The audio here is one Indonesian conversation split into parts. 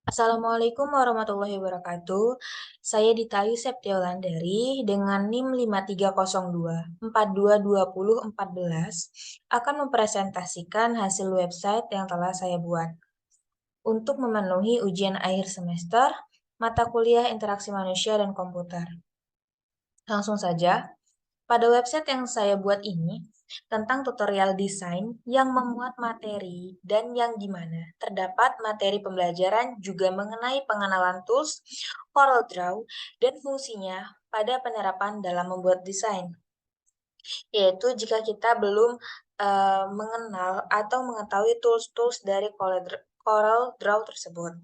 Assalamualaikum warahmatullahi wabarakatuh. Saya Dita Ayu Septiaulandari dengan NIM 5302 422014 akan mempresentasikan hasil website yang telah saya buat untuk memenuhi ujian akhir semester mata kuliah interaksi manusia dan komputer. Langsung saja, pada website yang saya buat ini tentang tutorial desain yang memuat materi dan yang dimana terdapat materi pembelajaran juga mengenai pengenalan tools CorelDRAW dan fungsinya pada penerapan dalam membuat desain. Yaitu jika kita belum mengenal atau mengetahui tools-tools dari CorelDRAW tersebut.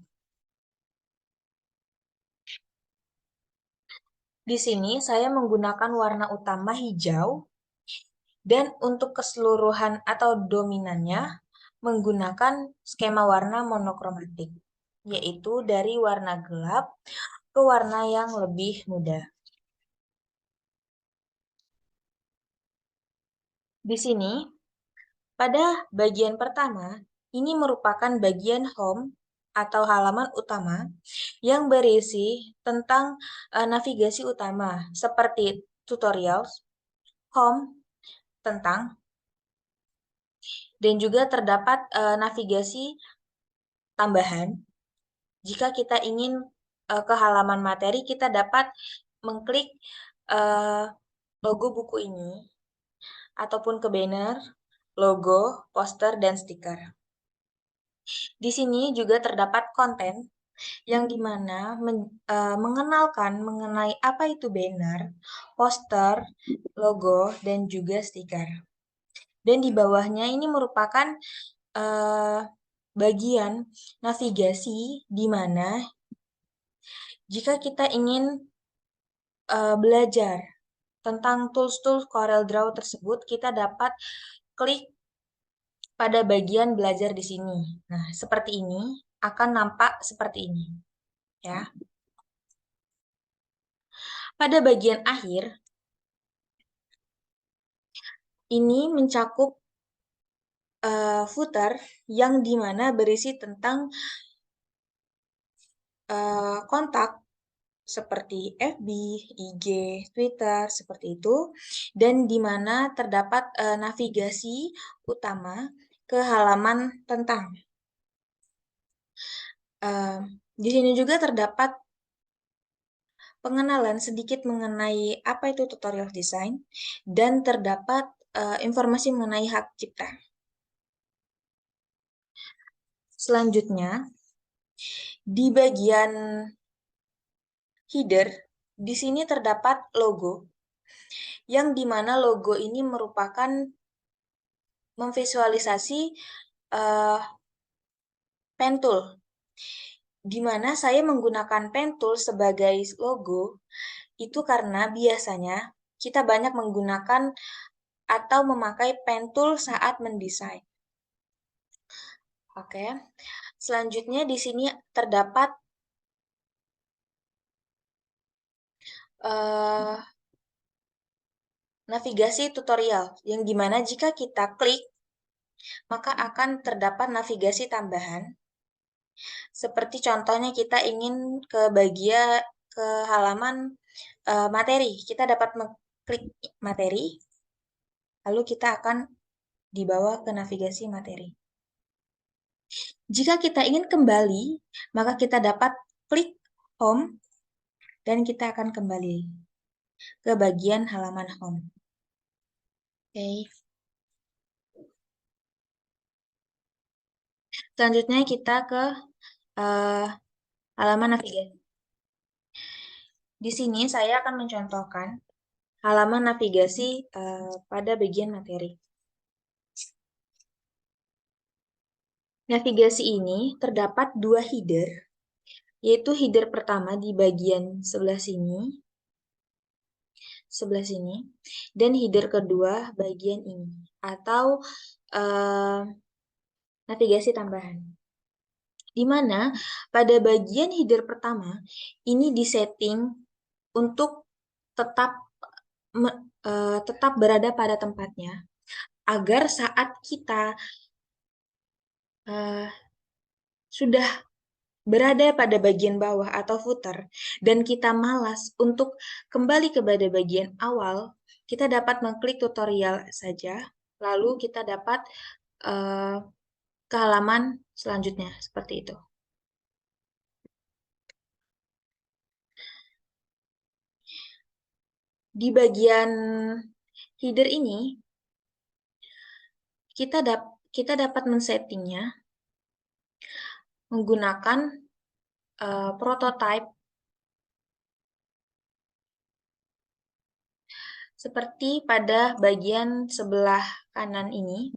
Di sini saya menggunakan warna utama hijau. Dan untuk keseluruhan atau dominannya menggunakan skema warna monokromatik, yaitu dari warna gelap ke warna yang lebih muda. Di sini, pada bagian pertama, ini merupakan bagian home atau halaman utama yang berisi tentang navigasi utama seperti tutorials, home, tentang, dan juga terdapat navigasi tambahan. Jika kita ingin ke halaman materi, kita dapat mengklik uh, logo buku ini, ataupun ke banner, logo, poster, dan stiker. Di sini juga terdapat konten yang dimana mengenalkan mengenai apa itu banner, poster, logo, dan juga stiker. Dan di bawahnya ini merupakan uh, bagian navigasi di mana jika kita ingin belajar tentang tools-tools CorelDRAW tersebut, kita dapat klik pada bagian belajar di sini. Nah, seperti ini akan nampak seperti ini, ya. Pada bagian akhir, ini mencakup footer yang dimana berisi tentang kontak seperti FB, IG, Twitter, seperti itu, dan di mana terdapat navigasi utama ke halaman tentang. Di sini juga terdapat pengenalan sedikit mengenai apa itu tutorial desain dan terdapat informasi mengenai hak cipta. Selanjutnya, di bagian header, di sini terdapat logo, yang dimana logo ini merupakan memvisualisasi pen tool, di mana saya menggunakan pen tool sebagai logo, itu karena biasanya kita banyak menggunakan atau memakai pen tool saat mendesain. Oke, selanjutnya di sini terdapat navigasi tutorial, yang dimana jika kita klik, maka akan terdapat navigasi tambahan. Seperti contohnya kita ingin ke halaman materi, kita dapat mengklik materi, lalu kita akan dibawa ke navigasi materi. Jika kita ingin kembali, maka kita dapat klik home, dan kita akan kembali ke bagian halaman home. Oke. Selanjutnya kita ke halaman navigasi. Di sini saya akan mencontohkan halaman navigasi pada bagian materi. Navigasi ini terdapat dua header, yaitu header pertama di bagian sebelah sini, dan header kedua bagian ini, atau navigasi tambahan. Di mana pada bagian header pertama ini disetting untuk tetap berada pada tempatnya, agar saat kita sudah berada pada bagian bawah atau footer dan kita malas untuk kembali kepada bagian awal, kita dapat mengklik tutorial saja, lalu kita dapat eh, ke halaman selanjutnya seperti itu. Di bagian header ini kita dapat men-settingnya menggunakan prototype seperti pada bagian sebelah kanan ini.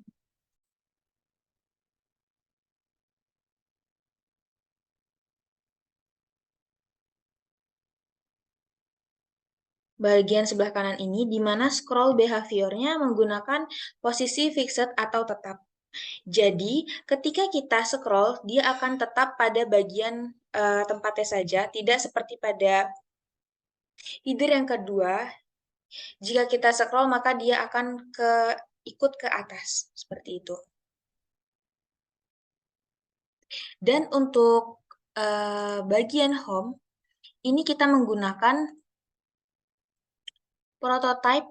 Bagian sebelah kanan ini, di mana scroll behavior-nya menggunakan posisi fixed atau tetap. Jadi, ketika kita scroll, dia akan tetap pada bagian tempatnya saja, tidak seperti pada header yang kedua. Jika kita scroll, maka dia akan ikut ke atas, seperti itu. Dan untuk bagian home, ini kita menggunakan prototype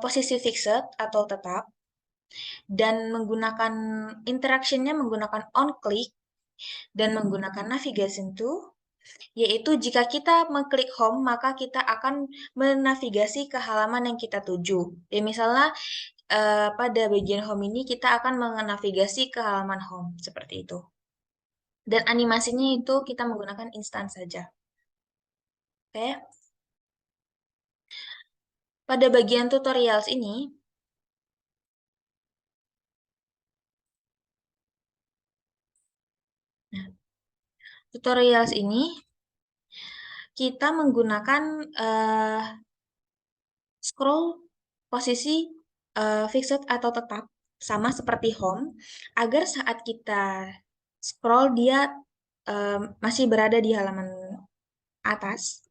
posisi fixed atau tetap, dan menggunakan interaction-nya menggunakan on click dan menggunakan navigation to, yaitu jika kita mengklik home maka kita akan menavigasi ke halaman yang kita tuju. Ya, misalnya pada bagian home ini kita akan menavigasi ke halaman home seperti itu. Dan animasinya itu kita menggunakan instan saja. Oke. Pada bagian tutorials ini, nah, tutorials ini kita menggunakan scroll posisi fixed atau tetap sama seperti home agar saat kita scroll dia masih berada di halaman atas.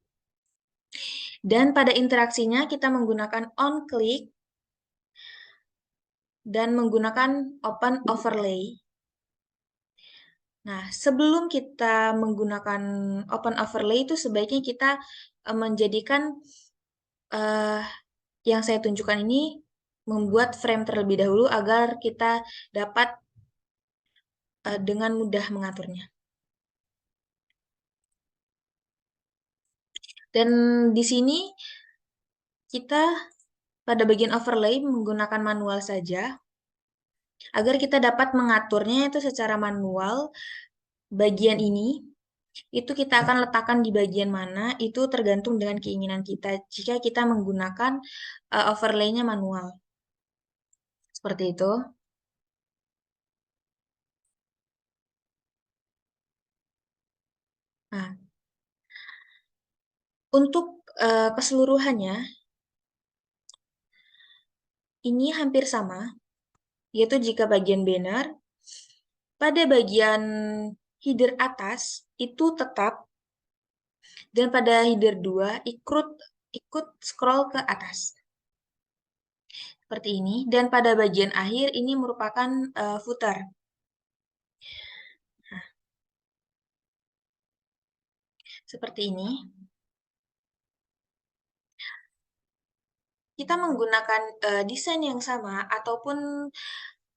Dan pada interaksinya kita menggunakan on click dan menggunakan open overlay. Nah, sebelum kita menggunakan open overlay itu sebaiknya kita menjadikan yang saya tunjukkan ini membuat frame terlebih dahulu agar kita dapat dengan mudah mengaturnya. Dan di sini kita pada bagian overlay menggunakan manual saja agar kita dapat mengaturnya itu secara manual. Bagian ini itu kita akan letakkan di bagian mana itu tergantung dengan keinginan kita jika kita menggunakan overlay-nya manual. Seperti itu. Nah, untuk keseluruhannya ini hampir sama, yaitu jika bagian banner pada bagian header atas itu tetap dan pada header 2 ikut scroll ke atas. Seperti ini, dan pada bagian akhir ini merupakan footer. Nah, seperti ini. Kita menggunakan desain yang sama ataupun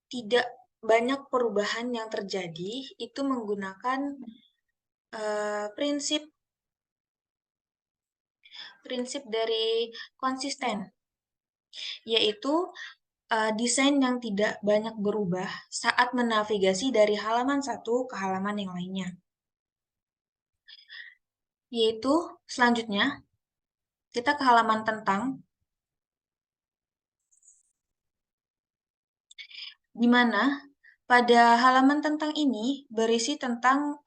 tidak banyak perubahan yang terjadi, itu menggunakan prinsip dari konsisten, yaitu desain yang tidak banyak berubah saat menavigasi dari halaman satu ke halaman yang lainnya. Yaitu selanjutnya kita ke halaman tentang, di mana pada halaman tentang ini berisi tentang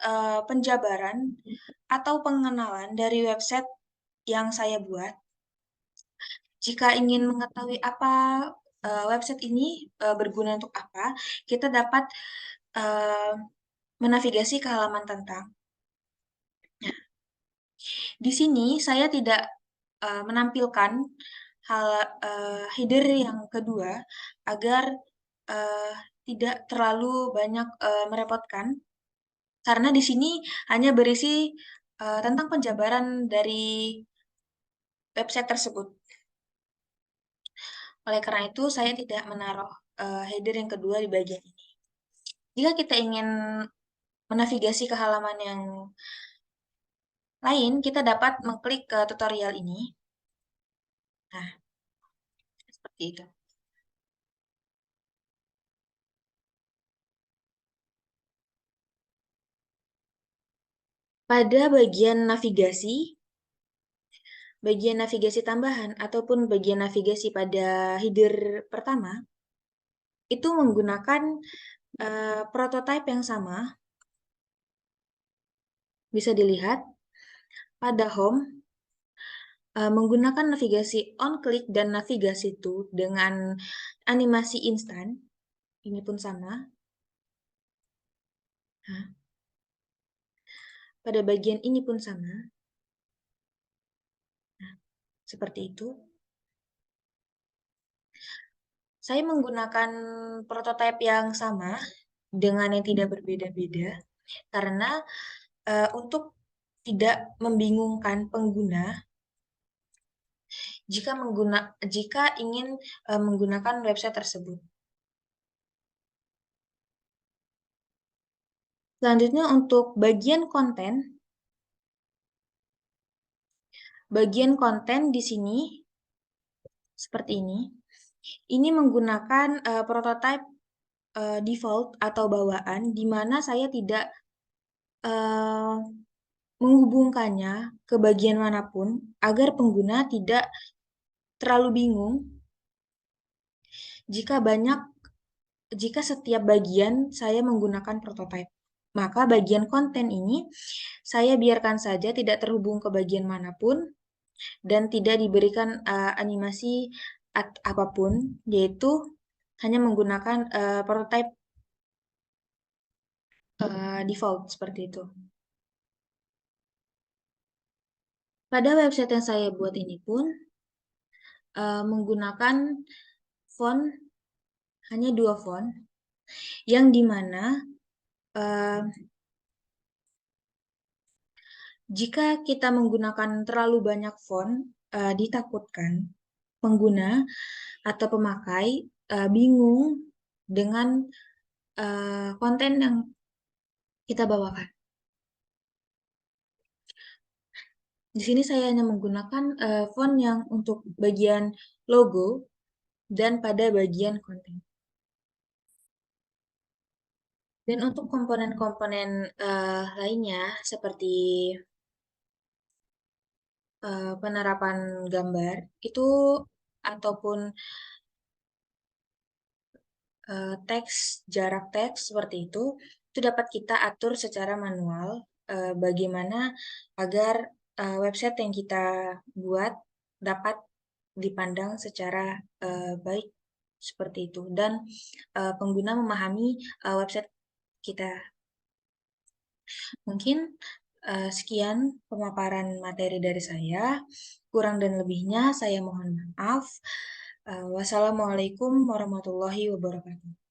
penjabaran atau pengenalan dari website yang saya buat. Jika ingin mengetahui apa website ini berguna untuk apa, kita dapat menavigasi ke halaman tentang. Nah, di sini saya tidak menampilkan header yang kedua agar tidak terlalu banyak merepotkan, karena di sini hanya berisi tentang penjabaran dari website tersebut. Oleh karena itu, saya tidak menaruh header yang kedua di bagian ini. Jika kita ingin menavigasi ke halaman yang lain, kita dapat mengklik ke tutorial ini. Nah, seperti itu. Pada bagian navigasi tambahan ataupun bagian navigasi pada header pertama, itu menggunakan prototype yang sama. Bisa dilihat pada home, menggunakan navigasi on click dan navigasi to dengan animasi instan. Ini pun sama. Nah, pada bagian ini pun sama. Nah, seperti itu. Saya menggunakan prototipe yang sama dengan yang tidak berbeda-beda karena untuk tidak membingungkan pengguna jika ingin menggunakan website tersebut. Selanjutnya untuk bagian konten di sini seperti ini. Ini menggunakan prototype default atau bawaan di mana saya tidak menghubungkannya ke bagian manapun agar pengguna tidak terlalu bingung jika setiap bagian saya menggunakan prototype. Maka bagian konten ini saya biarkan saja tidak terhubung ke bagian manapun dan tidak diberikan animasi apapun, yaitu hanya menggunakan prototype default seperti itu. Pada website yang saya buat ini pun menggunakan font hanya 2 font, yang dimana jika kita menggunakan terlalu banyak font, ditakutkan pengguna atau pemakai bingung dengan konten yang kita bawakan. Di sini saya hanya menggunakan font yang untuk bagian logo dan pada bagian konten. Dan untuk komponen-komponen lainnya seperti penerapan gambar itu ataupun teks, jarak teks seperti itu dapat kita atur secara manual bagaimana agar website yang kita buat dapat dipandang secara baik seperti itu dan pengguna memahami website kita. Mungkin sekian pemaparan materi dari saya. Kurang dan lebihnya saya mohon maaf. Wassalamualaikum warahmatullahi wabarakatuh.